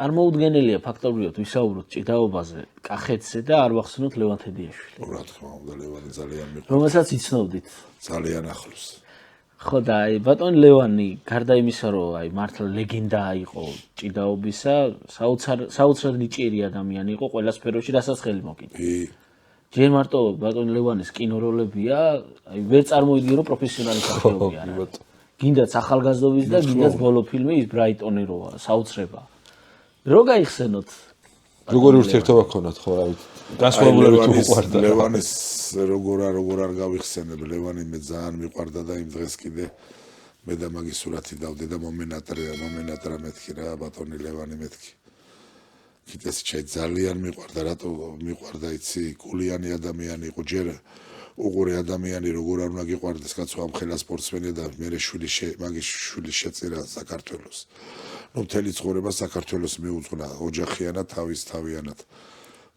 წარმოუდგენელია ფაქტობრივად ვისაუბროთ ჭიდაობაზე კახეთზე და არ ვახსენოთ ლევან თედიაშვილი. რა თქმა უნდა, ლევანი ძალიან მიყვარს. რომელსაც იცნობდით. ძალიან ახლოს. ხო და აი ბატონი ლევანი გარდა იმისა რომ აი მართლა ლეგენდა იყო ჭიდაობისა, საოცრად ნიჭიერი ადამიანი იყო ყველა სფეროში რასაც ხელი მოკიდა. ჯერ მარტო ბატონი ლევანის კინოროლებია, აი ვერ წარმოიდგინე რომ პროფესიონალი მსახიობი არა. გინდაც ახალგაზრდობის და გინდაც ბოლო ფილმი ის ბრაიტონი როა, საოცრება. რო გაიხსენოთ? როგორი ურთიერთობა გქონდათ ხო რა ვიცი. გასვლებულებით უყვარდა. ლევანის როგორ არ გავიხსენებ, ლევანი მე ძალიან მიყვარდა და იმ დღეს კიდე მე და მაგის სურათი დავდე და მომენატრა მეთქი რა ბატონი ლევანი მეთქი. კიდეც ძალიან მიყვარდა, რატო მიყვარდა იცი, კულიანი ადამიანი იყო ჯერ უყურე ადამიანი როგორ არ უნდა გიყვარდეს კაცო ამ ხელა სპორტსმენი და მე მაგის შვილი შეწირა საქართველოს. ნუ მთელი ცხოვრება საქართველოს მიუძღვნა ოჯახიანად თავიანად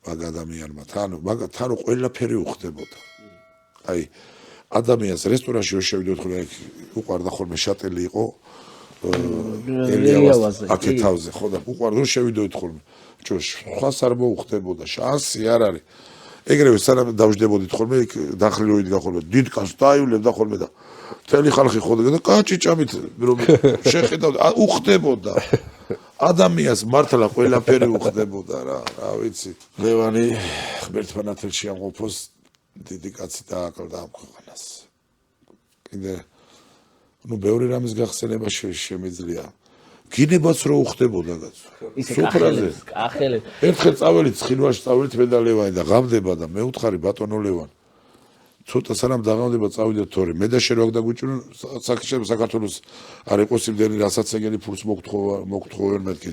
მაგ ადამიანმა. თან ყველაფერი უხდებოდა. აი ადამიანს რესტორანში რო შევიდოთ ხოლმე უყარდა ხოლმე შატელი იყო ელიავაზე აკეთავზე ხო და უყარდა რო შევიდოთ ხოლმე სხვას არ მოუხდებოდა შანსი არ არის. ეგრევე სანამ დავждებოდით ხოლმე იქ დახრი რო იდგა ხოლმე დიდკაც დაივლებდა ხოლმე და მთელი ხალხი ხოდა და კაჭიჭამით რომ შეხედავდა უხდებოდა. ადამიანს მართლა ყველაფერი უხდებოდა რა ვიცი. ლევანი ღმერთმანათელში ამყოფოს დიდი კაცი დააკლდა ამ ქვეყანას. კიდე ნუ ბევრი რამის გახსენება შემიძლია. გინებაც რო უხდებოდა კაცო. სუფრაზე. კახელი. ერთხელ წაველით ცხინვალში წაველით მე და ლევანი და ღამდება და მე უთხარი ბატონო ლევან. ცოტა სანამ დაღამდება წავიდეთ თორე მე და შენ რა გაგუჭირო საქართველოს არ იყოს იმდენი რასაც ეგენი ფულს მოგთხოვენ მეთქი.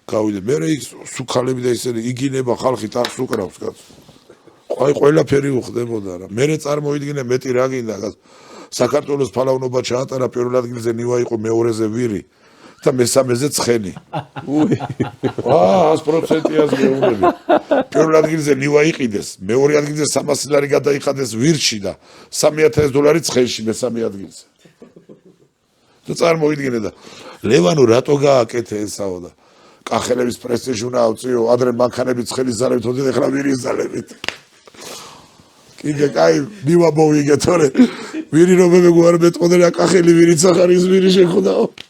გავიდე მე იქ სუქალები და ისინი იგინება ხალხი ტახს უკრავს კაცო. აი ყველაფერი უხდებოდა რა. მე წარმოიდგინე მეტი რა გინდა კაცო. საქართველოს ფალავნობა ჩაატარა პირველ ადგილზე ნივა იყო მეორეზე ვირი. და მესამეზე ცხენი. 100%-ია მეუბნები. პირველ ადგილზე ნივა იყიდეს, მეორე ადგილზე 300 ლარი გადაიხადეს ვირში და $3000 ცხენში მესამე ადგილზე. და წარმოიდგინე და ლევანო რატო გააკეთე ესაო და კახელების პრესტიჟი უნდა ავწიო, ადრე მანქანები ცხენის ზალებით ოდეთ ახლა ვირის ზალებით. კიდე კაი ნივა მოვიგე თორე ვირი რომ მე გვარ მეტყოდე რა კახელი ვირიც ახარ ის ვირი შეხვდაო.